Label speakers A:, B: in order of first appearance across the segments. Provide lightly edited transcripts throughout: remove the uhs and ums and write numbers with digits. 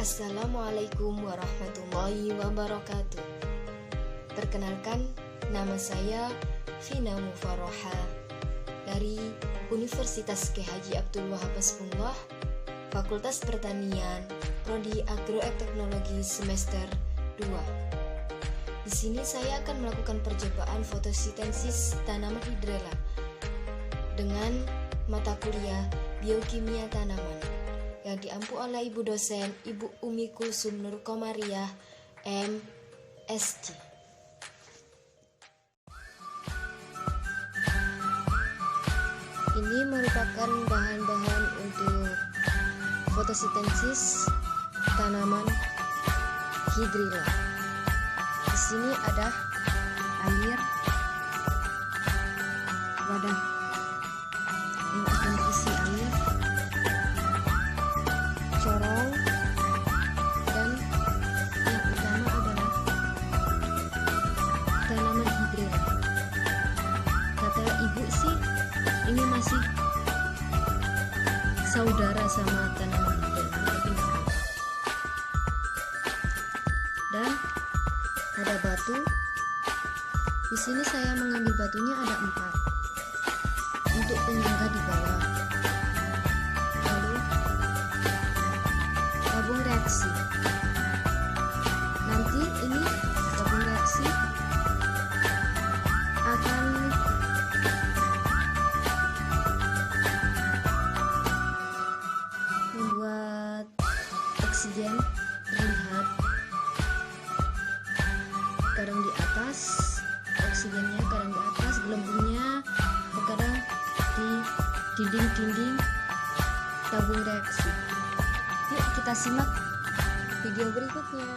A: Assalamualaikum warahmatullahi wabarakatuh. Perkenalkan, nama saya Vina Mufaroha dari Universitas Kyai Haji Abdul Wahab Hasbullah, Fakultas Pertanian, Prodi Agroteknologi semester 2. Di sini saya akan melakukan percobaan fotosintesis tanaman hidrela dengan mata kuliah Biokimia Tanaman yang diampu oleh Ibu dosen Ibu Umi Kulsum Nur Komariah, MSc. Ini merupakan bahan-bahan untuk fotosintesis tanaman hidrela. Di sini ada air, wadah yang akan diisi air, corong, dan yang utama adalah tanaman hidrela. Kata ibu sih, ini masih saudara sama tanaman hidrela, tapi enggak apa. Dan ada batu. Di sini saya mengambil batunya ada 4 untuk penyangga di bawah. Lalu tabung reaksi. Nanti ini tabung reaksi akan membuat oksigen terlihat kadang di atas, oksigennya kadang di atas, gelembungnya terkadang di dinding-dinding tabung reaksi. Yuk kita simak video berikutnya.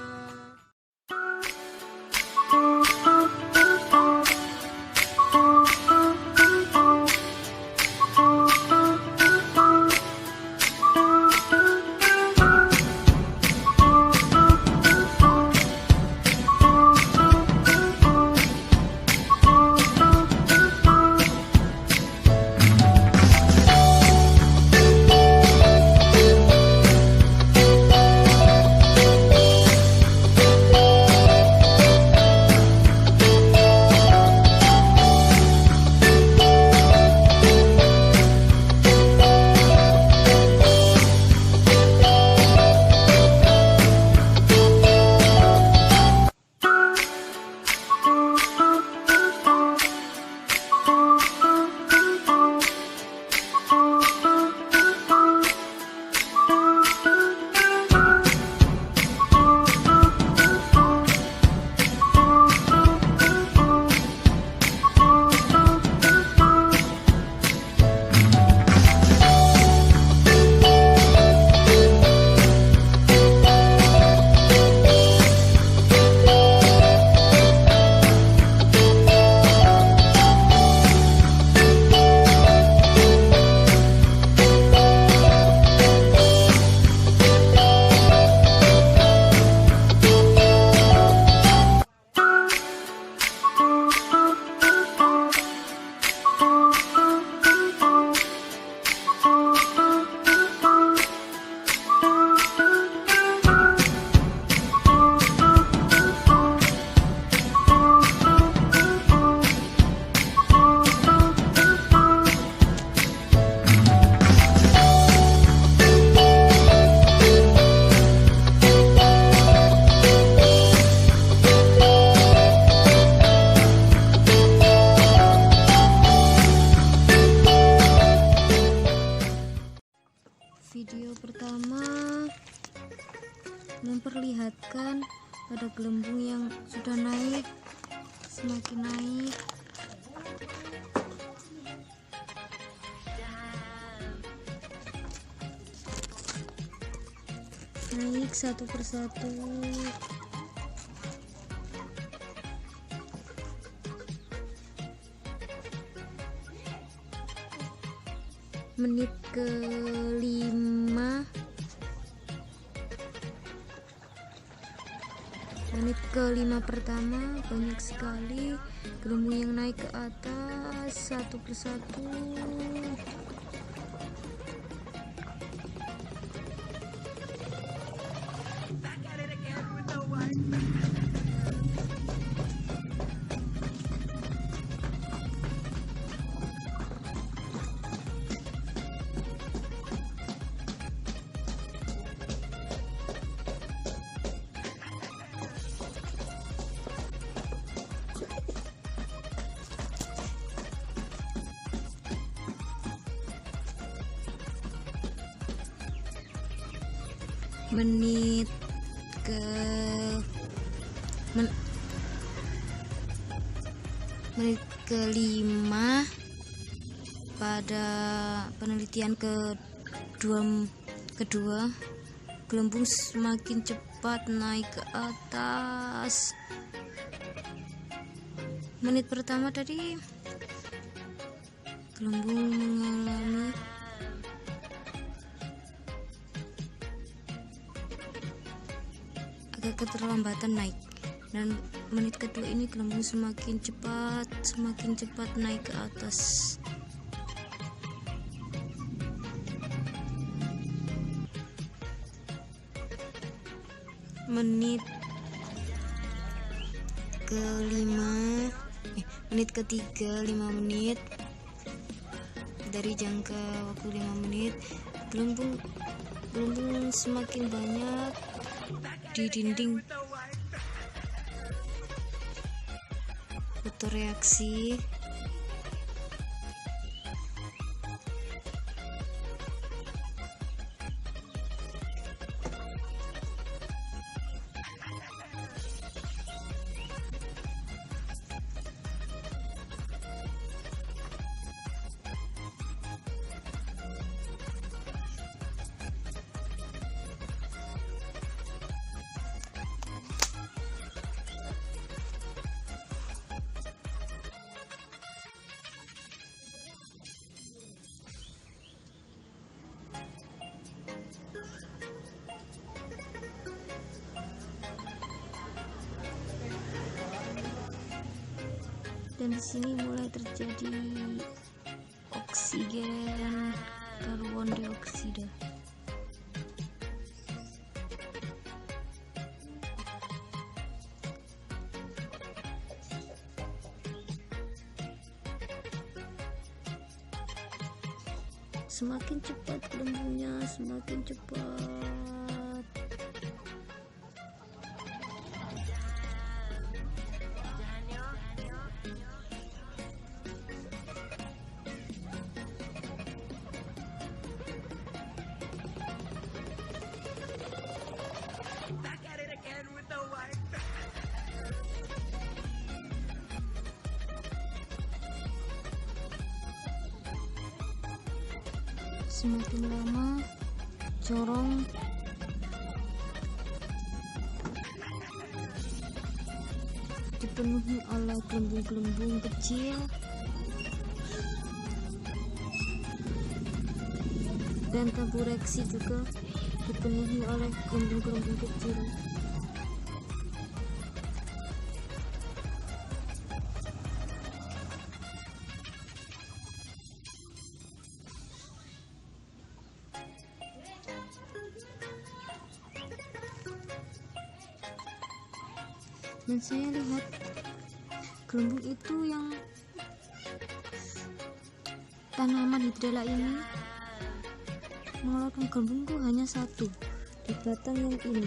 A: Video pertama memperlihatkan pada gelembung yang sudah naik, semakin naik satu persatu. Menit ke-5 pertama banyak sekali gelembung yang naik ke atas satu persatu. menit ke menit ke-5 pada penelitian kedua, gelembung semakin cepat naik ke atas. Menit pertama tadi gelembung mengalami agak keterlambatan naik, dan menit kedua ini gelembung semakin cepat naik ke atas. Menit ketiga 5 menit dari jangka waktu 5 menit, gelembung semakin banyak di dinding fotoreaksi. Dan di sini mulai terjadi oksigen karbon dioksida. Semakin cepat gelembungnya, semakin cepat. Semakin lama corong dipenuhi oleh gelembung-gelembung kecil dan tabureksi juga dipenuhi oleh gelembung-gelembung kecil. Dan saya lihat gelembung itu yang tanaman hidrella ini mengeluarkan gelembung itu hanya satu di batang yang ini.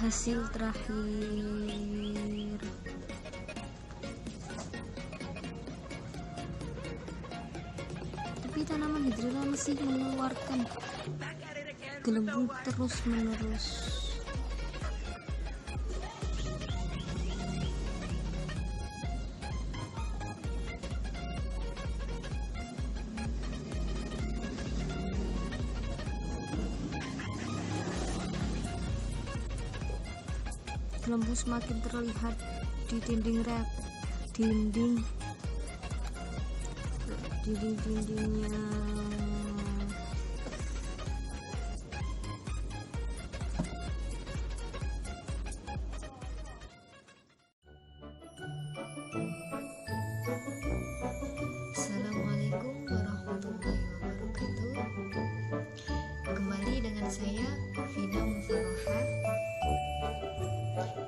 A: Hasil terakhir, tapi tanaman hidrella masih mengeluarkan gelembung terus menerus. Gelembung semakin terlihat di dindingnya. Assalamualaikum warahmatullahi wabarakatuh. Kembali dengan saya Vina Mufaroha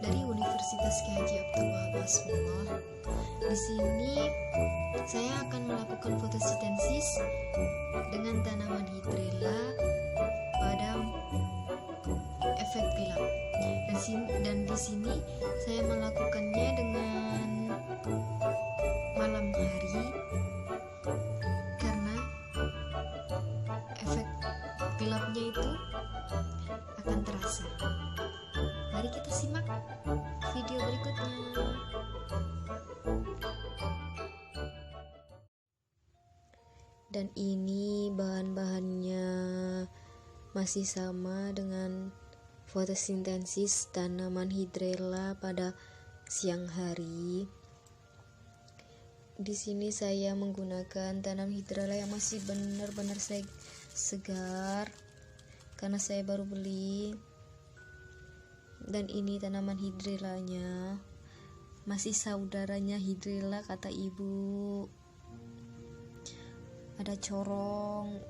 A: dari Universitas Kiai Haji Abdul Wahab Hasbullah. Di sini Saya akan melakukan fotosintesis dengan tanaman hidrella pada efek gelap. Dan di sini saya melakukannya dengan malam hari karena efek gelapnya itu akan terasa. Mari kita simak video berikutnya. Dan ini bahan-bahannya masih sama dengan fotosintesis tanaman hidrella pada siang hari. Di sini saya menggunakan tanaman hidrella yang masih benar-benar segar karena saya baru beli. Dan ini tanaman hidrellanya, masih saudaranya hidrella kata ibu. Ada corong,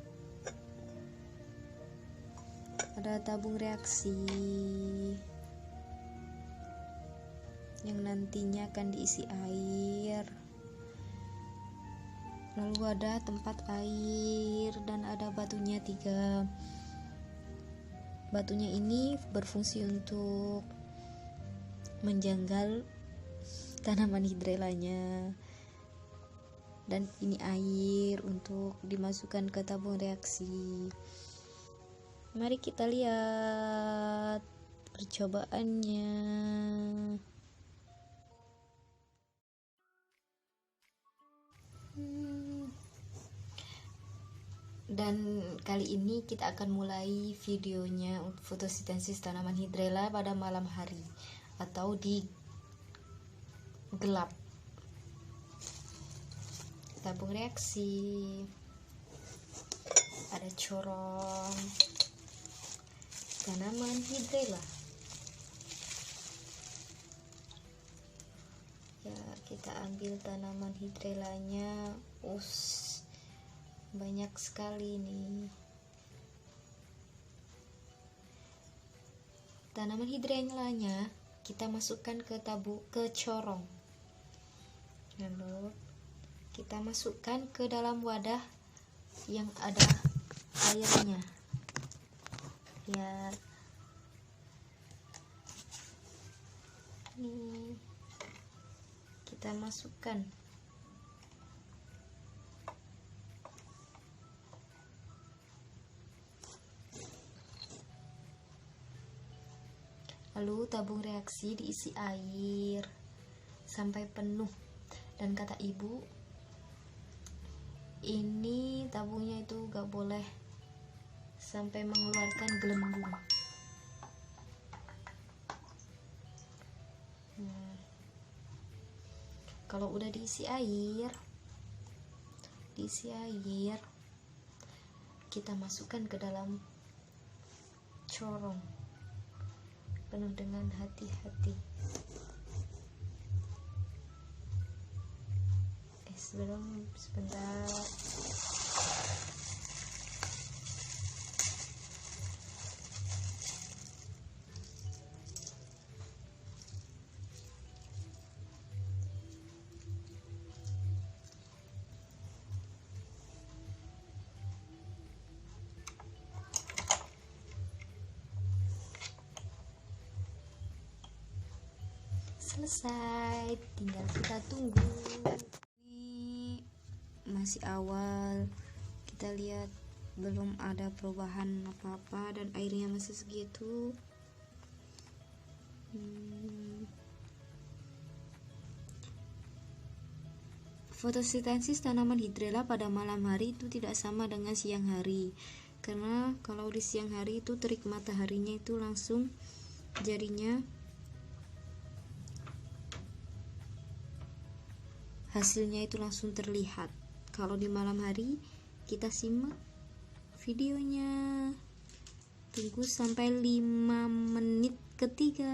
A: ada tabung reaksi yang nantinya akan diisi air, lalu ada tempat air dan ada batunya 3. Batunya ini berfungsi untuk menjanggal tanaman hidrellanya. Dan ini air untuk dimasukkan ke tabung reaksi. Mari kita lihat percobaannya. Dan kali ini kita akan mulai videonya untuk fotosintesis tanaman hidrella pada malam hari atau di gelap. Tabung reaksi, ada corong, tanaman hidrella. Ya, kita ambil tanaman hidrellanya. Banyak sekali nih. Tanaman hidrellanya kita masukkan ke corong. Lalu kita masukkan ke dalam wadah yang ada airnya. Ya, ini kita masukkan. Lalu tabung reaksi diisi air sampai penuh. Dan kata ibu, ini tabungnya itu gak boleh sampai mengeluarkan gelembung. Kalau udah diisi air, kita masukkan ke dalam corong penuh dengan hati-hati. Sebentar. Selesai, tinggal kita tunggu. Ini masih awal, kita lihat belum ada perubahan apa-apa dan airnya masih segitu. Fotosintesis tanaman hidrella pada malam hari itu tidak sama dengan siang hari, karena kalau di siang hari itu terik mataharinya itu langsung jadinya hasilnya itu langsung terlihat. Kalau di malam hari kita simak videonya, tunggu sampai 5 menit ketiga.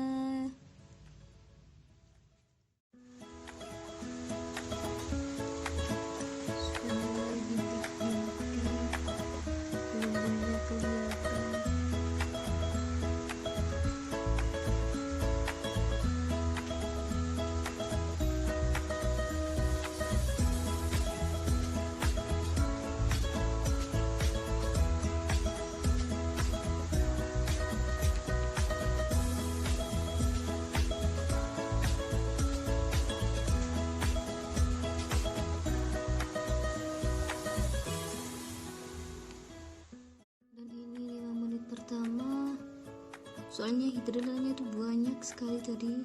A: soalnya hidrelanya itu banyak sekali tadi,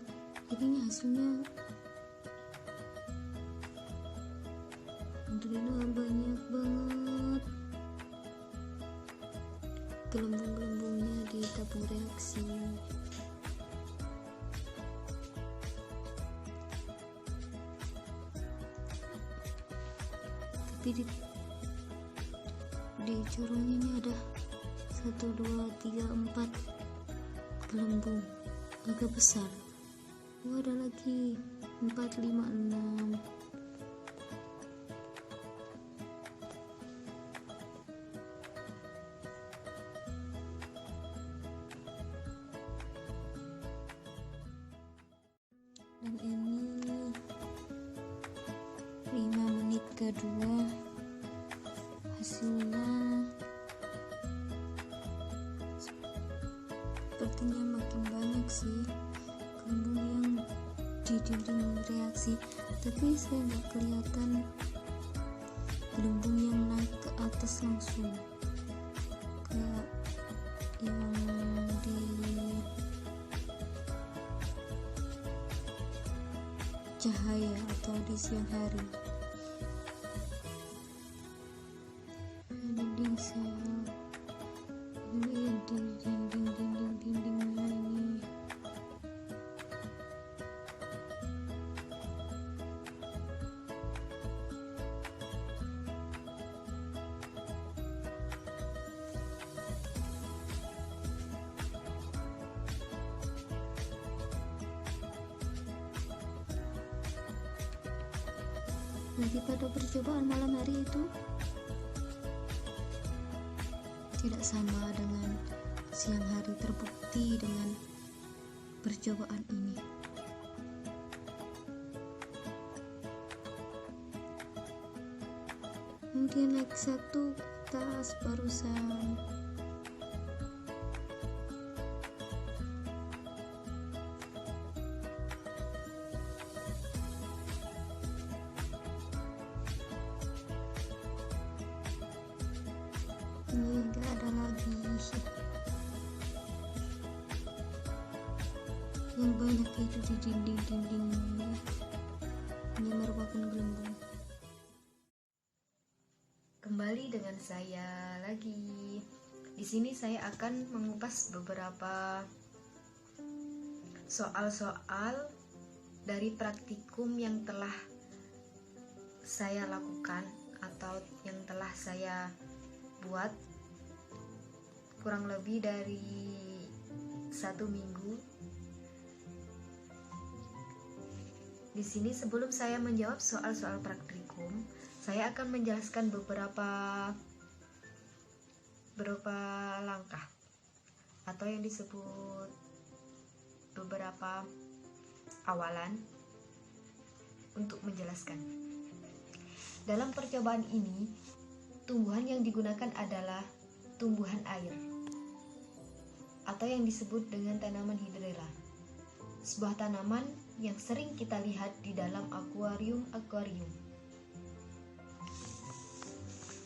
A: jadinya hasilnya hidrela banyak banget. Gelembung-gelembungnya di tabung reaksi. Tapi di corongnya ini ada 1, 2, 3, 4 gelembung agak besar. Ada lagi 4, 5, 6. Dan ini 5 menit kedua, hasilnya sepertinya makin banyak sih gelembung yang di dinding reaksi, tapi saya nggak kelihatan gelembung yang naik ke atas langsung kayak yang di cahaya atau di siang hari. Dinding sel ini di dindingnya ini. Lagi pada percobaan malam hari itu tidak sama dengan siang hari, terbukti dengan percobaan ini. Kemudian naik 1 tas barusan. Ini enggak ada lagi. Yang banyak itu di dinding-dindingnya. Ini merupakan gelembung.
B: Kembali dengan saya lagi. Di sini saya akan mengupas beberapa soal-soal dari praktikum yang telah saya lakukan atau yang telah saya buat kurang lebih dari 1 minggu. Di sini sebelum saya menjawab soal-soal praktikum, saya akan menjelaskan beberapa langkah atau yang disebut beberapa awalan untuk menjelaskan. Dalam percobaan ini, tumbuhan yang digunakan adalah tumbuhan air atau yang disebut dengan tanaman hidrela. Sebuah tanaman yang sering kita lihat di dalam akuarium.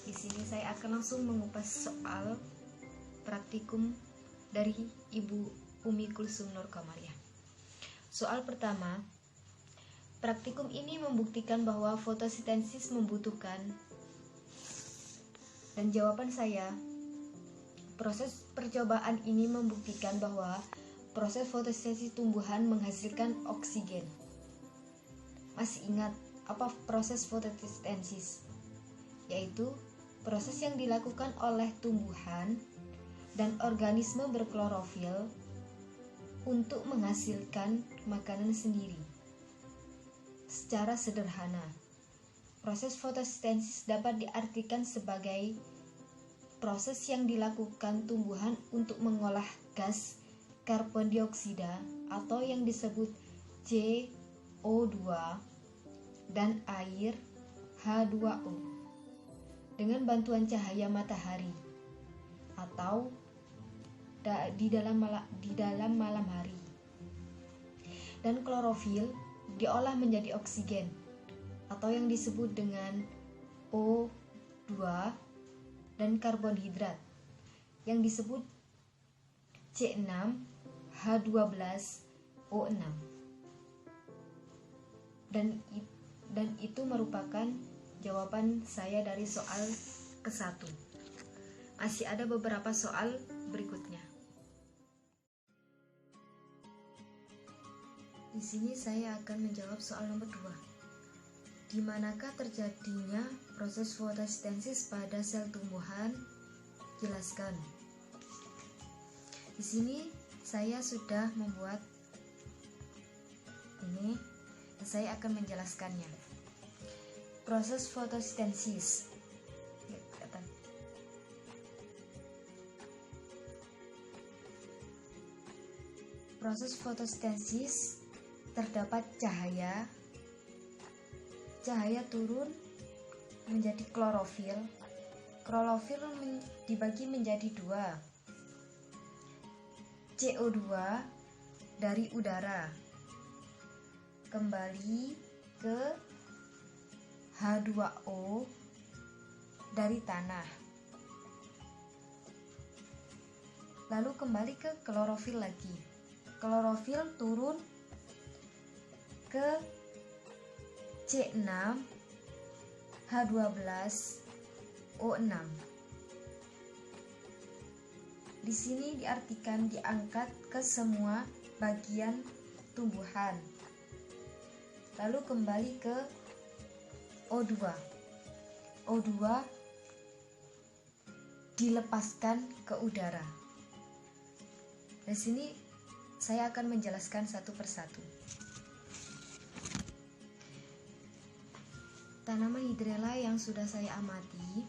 B: Di sini saya akan langsung mengupas soal praktikum dari Ibu Umi Kulsum Nur Kamariah. Soal pertama, praktikum ini membuktikan bahwa fotosintesis membutuhkan, dan jawaban saya, proses percobaan ini membuktikan bahwa proses fotosintesis tumbuhan menghasilkan oksigen. Masih ingat apa proses fotosintesis? Yaitu proses yang dilakukan oleh tumbuhan dan organisme berklorofil untuk menghasilkan makanan sendiri. Secara sederhana, proses fotosintesis dapat diartikan sebagai proses yang dilakukan tumbuhan untuk mengolah gas karbon dioksida atau yang disebut CO2 dan air H2O dengan bantuan cahaya matahari atau di dalam malam hari. Dan klorofil diolah menjadi oksigen atau yang disebut dengan O2 dan karbon hidrat yang disebut C6 H12O6. Dan itu merupakan jawaban saya dari soal ke-1. Masih ada beberapa soal berikutnya. Di sini saya akan menjawab soal nomor 2. Di manakah terjadinya proses fotosintesis pada sel tumbuhan? Jelaskan. Di sini saya sudah membuat ini dan saya akan menjelaskannya. Proses fotosintesis. Proses fotosintesis terdapat cahaya turun menjadi klorofil. Klorofil dibagi menjadi 2. CO2 dari udara kembali ke H2O dari tanah. Lalu kembali ke klorofil lagi. Klorofil turun ke C6 H12O6. Di sini diartikan diangkat ke semua bagian tumbuhan. Lalu kembali ke O2. O2 dilepaskan ke udara. Di sini saya akan menjelaskan satu persatu. Tanaman hidrella yang sudah saya amati,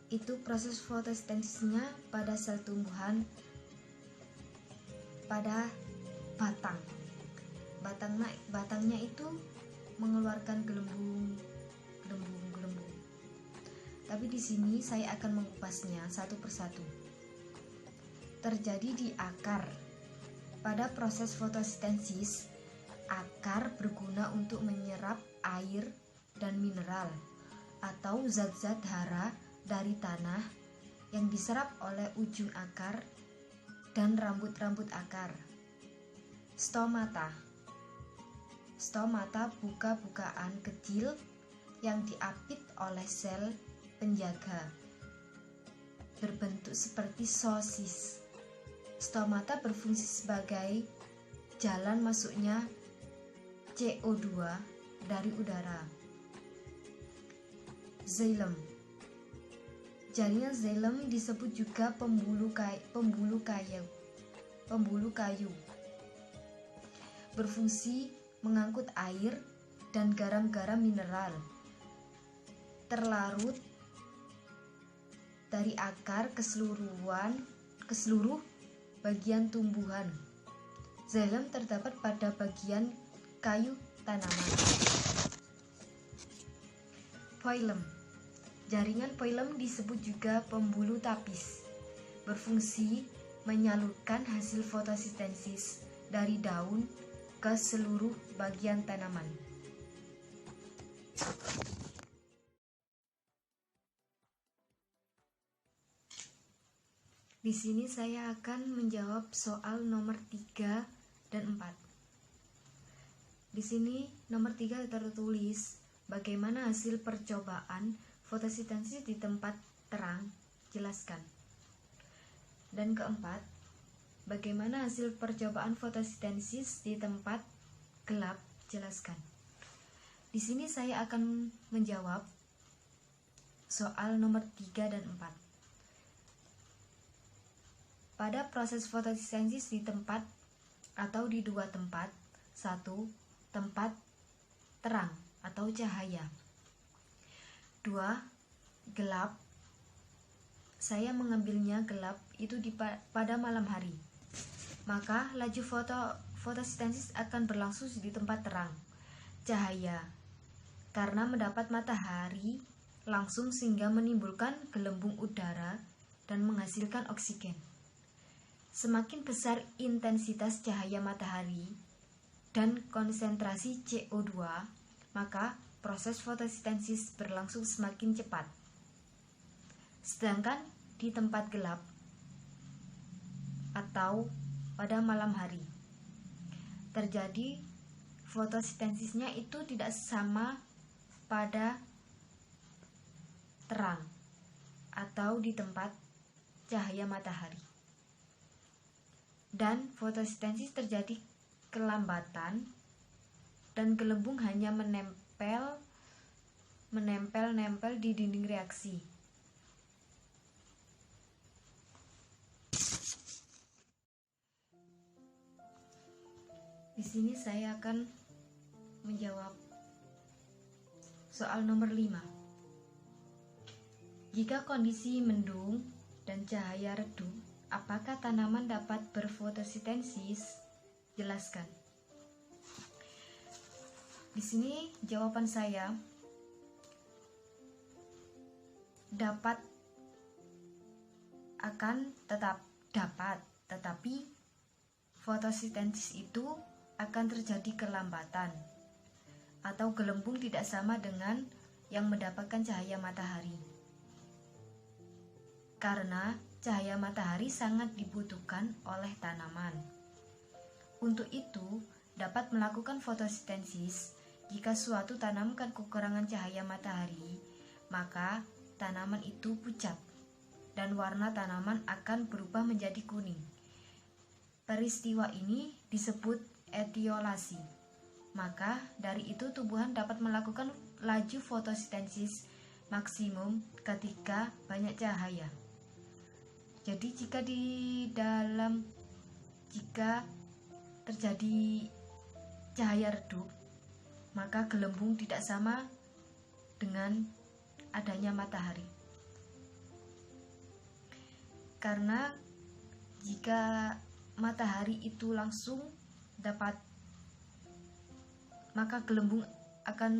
B: itu proses fotosintesisnya pada sel tumbuhan pada batang. Batangnya itu mengeluarkan gelembung. Tapi di sini saya akan mengupasnya satu persatu. Terjadi di akar. Pada proses fotosintesis, akar berguna untuk menyerap air dan mineral atau zat-zat hara dari tanah yang diserap oleh ujung akar dan rambut-rambut akar. Stomata buka-bukaan kecil yang diapit oleh sel penjaga, berbentuk seperti sosis. Stomata berfungsi sebagai jalan masuknya CO2 dari udara. Xylem. Jaringan xylem disebut juga pembuluh kayu. Berfungsi mengangkut air dan garam-garam mineral terlarut dari akar ke seluruh bagian tumbuhan. Xylem terdapat pada bagian kayu tanaman. Phloem. Jaringan phloem disebut juga pembuluh tapis. Berfungsi menyalurkan hasil fotosintesis dari daun ke seluruh bagian tanaman. Di sini saya akan menjawab soal nomor 3 dan 4. Di sini nomor 3 tertulis bagaimana hasil percobaan fotosintesis di tempat terang, jelaskan. Dan keempat, bagaimana hasil percobaan fotosintesis di tempat gelap, jelaskan. Di sini saya akan menjawab soal nomor 3 dan 4. Pada proses fotosintesis di tempat atau di 2 tempat. 1. Tempat terang atau cahaya. 2. Gelap. Saya mengambilnya gelap itu pada malam hari. Maka laju fotosintesis akan berlangsung di tempat terang, cahaya, karena mendapat matahari langsung sehingga menimbulkan gelembung udara dan menghasilkan oksigen. Semakin besar intensitas cahaya matahari dan konsentrasi CO2, maka proses fotosintesis berlangsung semakin cepat. Sedangkan di tempat gelap, atau pada malam hari. Terjadi fotosintesisnya itu tidak sama pada terang atau di tempat cahaya matahari. Dan fotosintesis terjadi kelambatan dan gelembung hanya menempel di dinding reaksi. Di sini saya akan menjawab soal nomor 5. Jika kondisi mendung dan cahaya redup, apakah tanaman dapat berfotosintesis? Jelaskan. Di sini jawaban saya tetap dapat, tetapi fotosintesis itu akan terjadi kelambatan atau gelembung tidak sama dengan yang mendapatkan cahaya matahari. Karena cahaya matahari sangat dibutuhkan oleh tanaman. Untuk itu, dapat melakukan fotosintesis jika suatu tanaman kekurangan cahaya matahari, maka tanaman itu pucat dan warna tanaman akan berubah menjadi kuning. Peristiwa ini disebut etiolasi. Maka dari itu tumbuhan dapat melakukan laju fotosintesis maksimum ketika banyak cahaya. Jadi jika terjadi cahaya redup, maka gelembung tidak sama dengan adanya matahari. Karena jika matahari itu langsung maka gelembung akan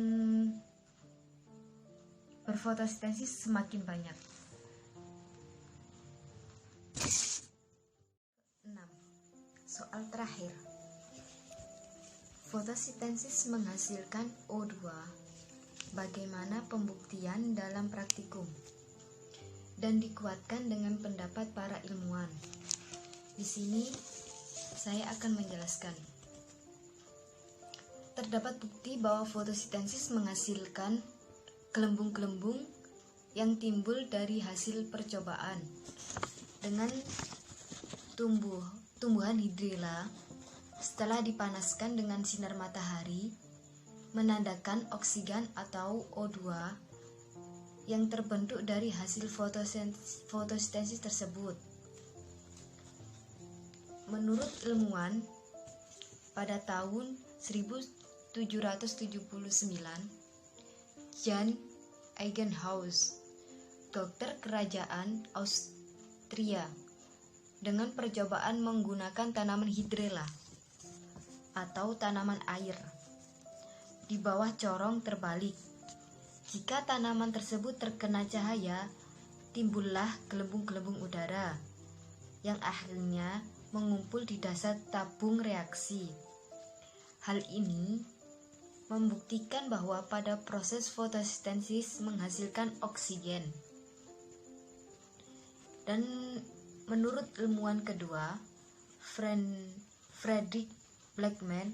B: berfotosintesis semakin banyak. 6. Soal terakhir. Fotosintesis menghasilkan O2. Bagaimana pembuktian dalam praktikum? Dan dikuatkan dengan pendapat para ilmuwan. Di sini saya akan menjelaskan. Terdapat bukti bahwa fotosintesis menghasilkan gelembung-gelembung yang timbul dari hasil percobaan dengan tumbuhan hidrilla setelah dipanaskan dengan sinar matahari, menandakan oksigen atau O2 yang terbentuk dari hasil fotosintesis tersebut. Menurut ilmuwan, pada tahun 1779, Jan Eggenshaus, dokter kerajaan Austria, dengan percobaan menggunakan tanaman hidrilla atau tanaman air di bawah corong terbalik. Jika tanaman tersebut terkena cahaya, timbullah gelembung-gelembung udara yang akhirnya mengumpul di dasar tabung reaksi. Hal ini membuktikan bahwa pada proses fotosintesis menghasilkan oksigen. Dan menurut ilmuwan kedua, Frederick Blackman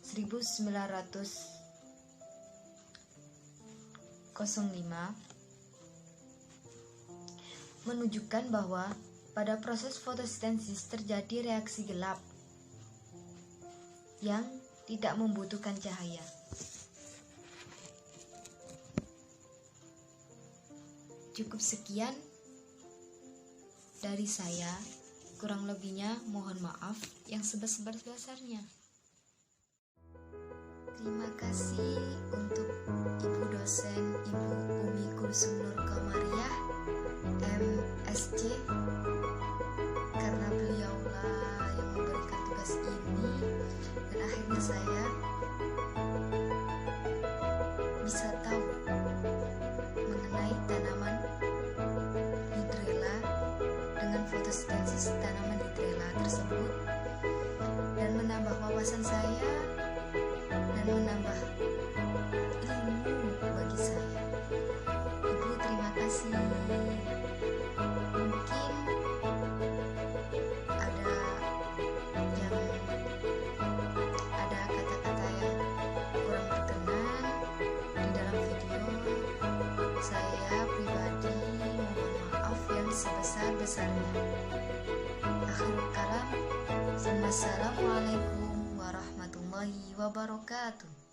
B: 1905 menunjukkan bahwa pada proses fotosintesis terjadi reaksi gelap yang tidak membutuhkan cahaya. Cukup sekian dari saya, kurang lebihnya mohon maaf yang sebesar-besarnya. Terima kasih untuk Ibu dosen Ibu Umi Kulsum Nur Komariah, MSc, karena beliaulah yang memberikan tugas ini dan akhirnya saya bisa tahu mengenai tanaman hidrilla dengan fotosintesis tanaman hidrilla tersebut dan menambah wawasan saya dan menambah ilmu bagi saya. Ibu terima kasih. Mungkin ada sebesar-besarnya. Akhirul kalam, Assalamualaikum warahmatullahi wabarakatuh.